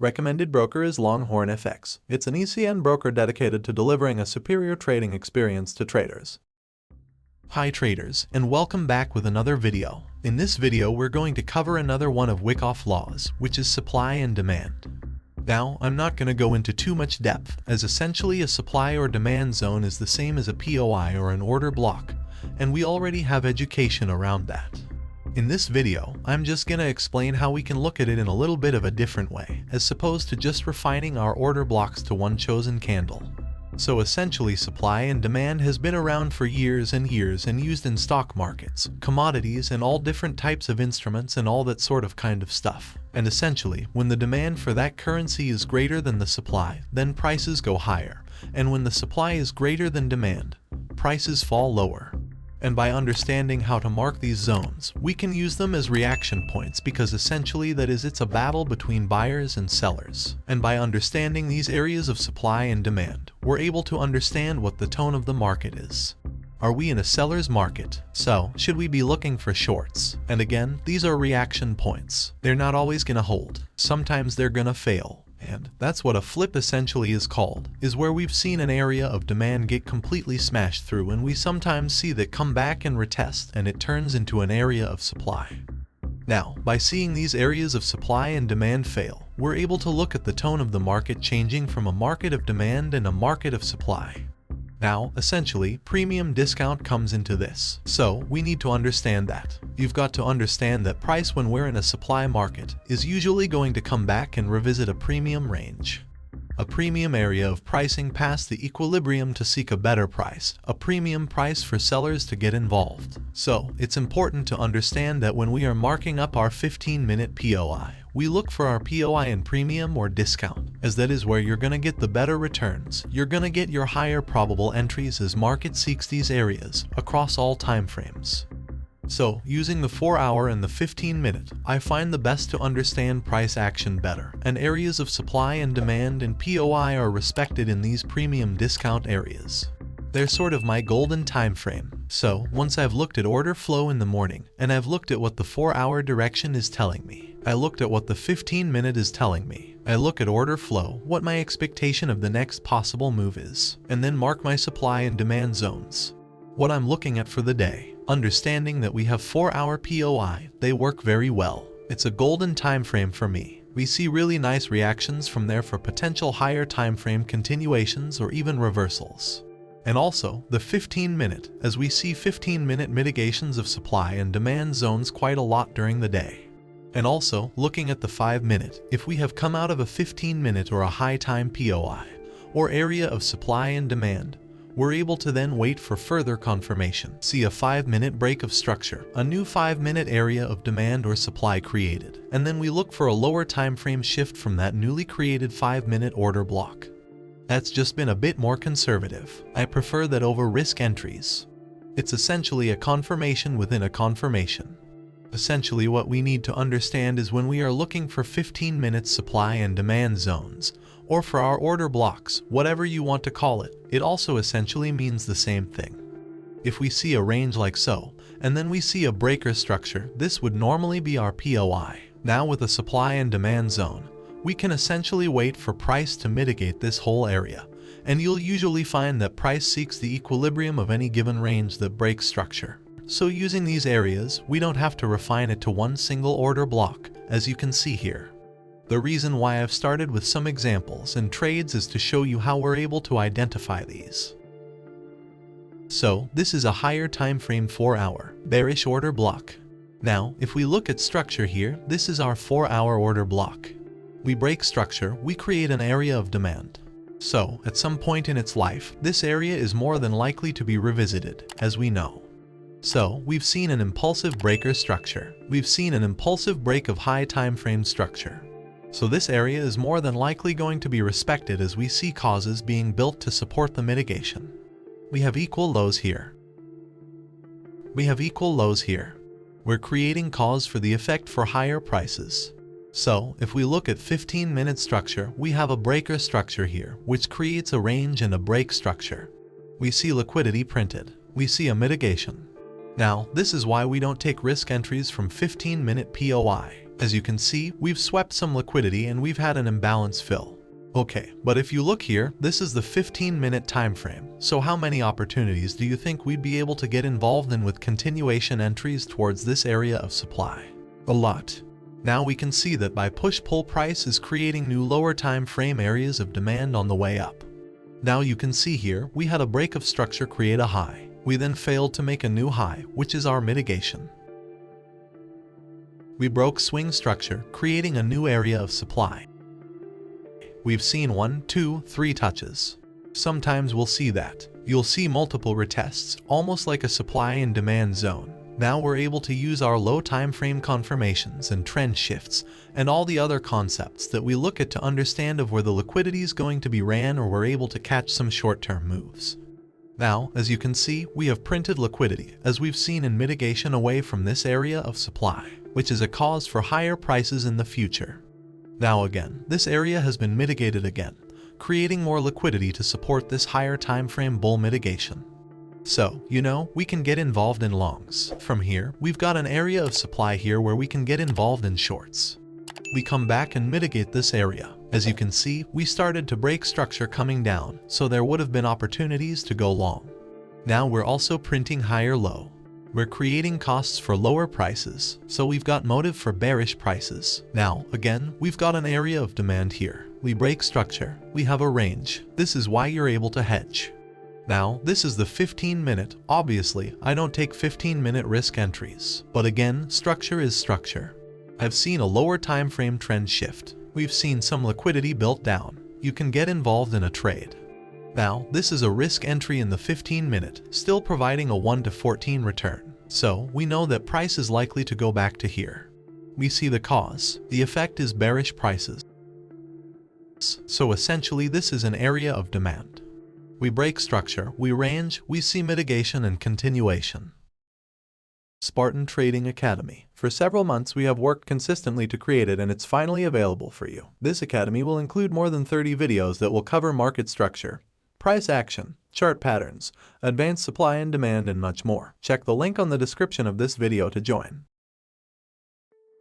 Recommended broker is Longhorn FX. It's an ECN broker dedicated to delivering a superior trading experience to traders. Hi traders, and welcome back with another video. In this video we're going to cover another one of Wyckoff laws, which is supply and demand. Now, I'm not going to go into too much depth, as essentially a supply or demand zone is the same as a POI or an order block, and we already have education around that. In this video, I'm just going to explain how we can look at it in a little bit of a different way, as opposed to just refining our order blocks to one chosen candle. So essentially, supply and demand has been around for years and years and used in stock markets, commodities, and all different types of instruments and all that sort of kind of stuff. And essentially, when the demand for that currency is greater than the supply, then prices go higher. And when the supply is greater than demand, prices fall lower. And by understanding how to mark these zones, we can use them as reaction points because essentially it's a battle between buyers and sellers. And by understanding these areas of supply and demand, we're able to understand what the tone of the market is. Are we in a seller's market? So, should we be looking for shorts? And again, these are reaction points. They're not always gonna hold. Sometimes they're gonna fail. And that's what a flip essentially is called, is where we've seen an area of demand get completely smashed through and we sometimes see that come back and retest and it turns into an area of supply. Now, by seeing these areas of supply and demand fail, we're able to look at the tone of the market changing from a market of demand and a market of supply. Now, essentially, premium discount comes into this. So, we need to understand that. You've got to understand that price when we're in a supply market is usually going to come back and revisit a premium range. A premium area of pricing past the equilibrium to seek a better price, a premium price for sellers to get involved. So, it's important to understand that when we are marking up our 15-minute POI, we look for our POI in premium or discount, as that is where you're going to get the better returns. You're going to get your higher probable entries as market seeks these areas across all time frames. So, using the 4-hour and the 15-minute, I find the best to understand price action better, and areas of supply and demand and POI are respected in these premium discount areas. They're sort of my golden time frame. So, once I've looked at order flow in the morning, and I've looked at what the 4-hour direction is telling me, I looked at what the 15-minute is telling me, I look at order flow, what my expectation of the next possible move is, and then mark my supply and demand zones. What I'm looking at for the day, understanding that we have 4-hour POI, they work very well. It's a golden time frame for me. We see really nice reactions from there for potential higher time frame continuations or even reversals. And also, the 15-minute, as we see 15-minute mitigations of supply and demand zones quite a lot during the day. And also, looking at the 5-minute, if we have come out of a 15-minute or a high time POI, or area of supply and demand, we're able to then wait for further confirmation. See a 5-minute break of structure, a new 5-minute area of demand or supply created, and then we look for a lower time frame shift from that newly created 5-minute order block. That's just been a bit more conservative. I prefer that over risk entries. It's essentially a confirmation within a confirmation. Essentially, what we need to understand is when we are looking for 15-minute supply and demand zones, or for our order blocks, whatever you want to call it, it also essentially means the same thing. If we see a range like so, and then we see a breaker structure, this would normally be our POI. Now with a supply and demand zone, we can essentially wait for price to mitigate this whole area, and you'll usually find that price seeks the equilibrium of any given range that breaks structure. So using these areas, we don't have to refine it to one single order block, as you can see here. The reason why I've started with some examples and trades is to show you how we're able to identify these. So, this is a higher time frame 4-hour, bearish order block. Now, if we look at structure here, this is our 4-hour order block. We break structure, we create an area of demand. So, at some point in its life, this area is more than likely to be revisited, as we know. So, we've seen an impulsive breaker structure. We've seen an impulsive break of high time frame structure. So this area is more than likely going to be respected as we see causes being built to support the mitigation. We have equal lows here. We have equal lows here. We're creating cause for the effect for higher prices. So, if we look at 15-minute structure, we have a breaker structure here, which creates a range and a break structure. We see liquidity printed. We see a mitigation. Now, this is why we don't take risk entries from 15-minute POI. As you can see, we've swept some liquidity and we've had an imbalance fill. Okay, but if you look here, this is the 15-minute time frame. So how many opportunities do you think we'd be able to get involved in with continuation entries towards this area of supply? A lot. Now we can see that by push-pull price is creating new lower time frame areas of demand on the way up. Now you can see here, we had a break of structure create a high. We then failed to make a new high, which is our mitigation. We broke swing structure, creating a new area of supply. We've seen 1, 2, 3 touches. Sometimes we'll see that. You'll see multiple retests, almost like a supply and demand zone. Now we're able to use our low time frame confirmations and trend shifts and all the other concepts that we look at to understand of where the liquidity is going to be ran, or we're able to catch some short-term moves. Now, as you can see, we have printed liquidity, as we've seen in mitigation away from this area of supply, which is a cause for higher prices in the future. Now again, this area has been mitigated again, creating more liquidity to support this higher time frame bull mitigation. So, we can get involved in longs. From here, we've got an area of supply here where we can get involved in shorts. We come back and mitigate this area. As you can see, we started to break structure coming down, so there would have been opportunities to go long. Now we're also printing higher low. We're creating costs for lower prices, so we've got motive for bearish prices. Now, again, we've got an area of demand here. We break structure. We have a range. This is why you're able to hedge. Now, this is the 15-minute. Obviously, I don't take 15-minute risk entries. But again, structure is structure. I've seen a lower time frame trend shift. We've seen some liquidity built down. You can get involved in a trade. Now, this is a risk entry in the 15-minute, still providing a 1 to 14 return. So, we know that price is likely to go back to here. We see the cause. The effect is bearish prices. So essentially, this is an area of demand. We break structure, we range, we see mitigation and continuation. Spartan Trading Academy. For several months we have worked consistently to create it, and it's finally available for you. This academy will include more than 30 videos that will cover market structure, price action, chart patterns, advanced supply and demand, and much more. Check the link on the description of this video to join.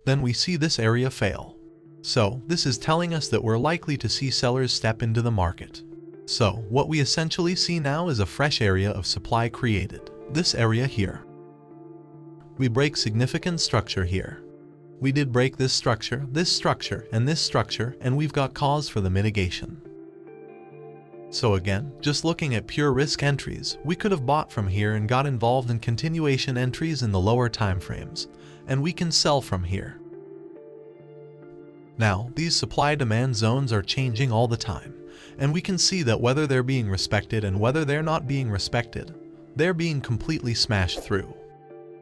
Then we see this area fail. So, this is telling us that we're likely to see sellers step into the market. So, what we essentially see now is a fresh area of supply created. This area here. We break significant structure here. We did break this structure, and this structure, and we've got cause for the mitigation. So again, just looking at pure risk entries, we could have bought from here and got involved in continuation entries in the lower time frames, and we can sell from here. Now, these supply-demand zones are changing all the time, and we can see that whether they're being respected and whether they're not being respected, they're being completely smashed through.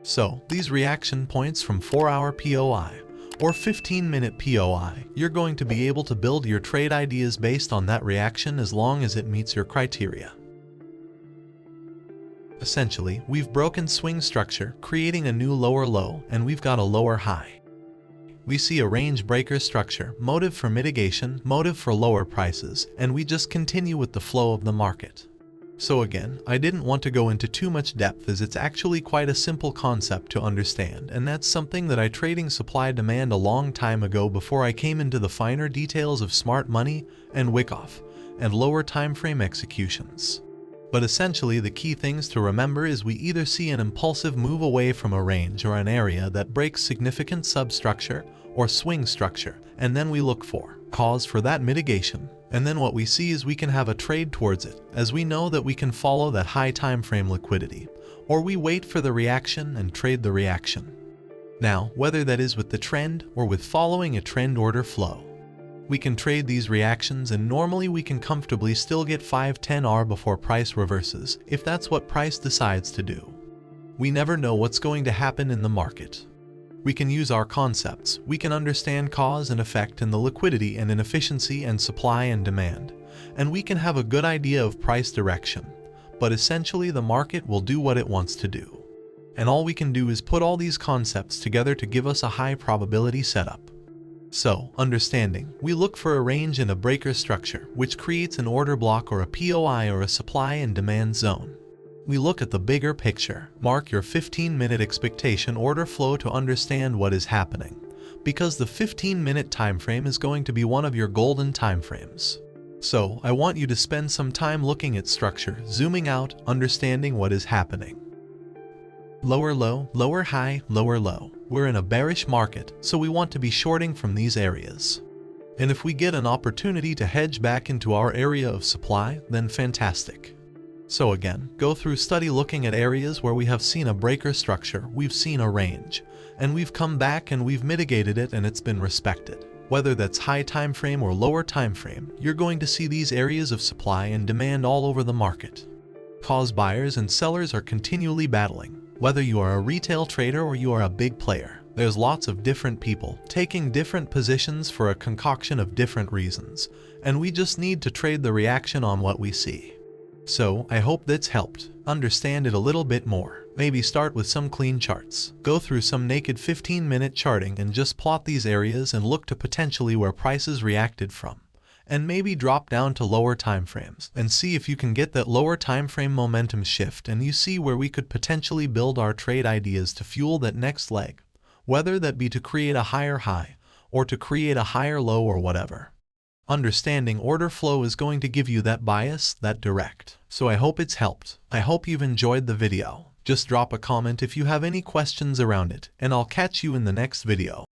So, these reaction points from 4-hour POI or 15-minute POI, you're going to be able to build your trade ideas based on that reaction as long as it meets your criteria. Essentially, we've broken swing structure, creating a new lower low, and we've got a lower high. We see a range breaker structure, motive for mitigation, motive for lower prices, and we just continue with the flow of the market. So again, I didn't want to go into too much depth as it's actually quite a simple concept to understand, and that's something that I trading supply demand a long time ago before I came into the finer details of smart money and Wyckoff and lower time frame executions. But essentially the key things to remember is we either see an impulsive move away from a range or an area that breaks significant substructure or swing structure, and then we look for cause for that mitigation. And then what we see is we can have a trade towards it, as we know that we can follow that high time frame liquidity, or we wait for the reaction and trade the reaction. Now, whether that is with the trend or with following a trend order flow, we can trade these reactions, and normally we can comfortably still get 5-10R before price reverses, if that's what price decides to do. We never know what's going to happen in the market. We can use our concepts, we can understand cause and effect in the liquidity and inefficiency and supply and demand, and we can have a good idea of price direction, but essentially the market will do what it wants to do. And all we can do is put all these concepts together to give us a high probability setup. So, understanding, we look for a range and a breaker structure, which creates an order block or a POI or a supply and demand zone. We look at the bigger picture. Mark your 15-minute expectation order flow to understand what is happening. because the 15-minute time frame is going to be one of your golden time frames. So, I want you to spend some time looking at structure, zooming out, understanding what is happening. Lower low, lower high, lower low. We're in a bearish market, so we want to be shorting from these areas. And if we get an opportunity to hedge back into our area of supply, then fantastic. So again, go through study looking at areas where we have seen a breaker structure, we've seen a range, and we've come back and we've mitigated it and it's been respected. Whether that's high time frame or lower time frame, you're going to see these areas of supply and demand all over the market. Cause buyers and sellers are continually battling. Whether you are a retail trader or you are a big player, there's lots of different people taking different positions for a concoction of different reasons, and we just need to trade the reaction on what we see. So, I hope that's helped. Understand it a little bit more. Maybe start with some clean charts. Go through some naked 15-minute charting and just plot these areas and look to potentially where prices reacted from. And maybe drop down to lower time frames and see if you can get that lower time frame momentum shift and you see where we could potentially build our trade ideas to fuel that next leg, whether that be to create a higher high or to create a higher low or whatever. Understanding order flow is going to give you that bias, that direct. So I hope it's helped. I hope you've enjoyed the video. Just drop a comment if you have any questions around it, and I'll catch you in the next video.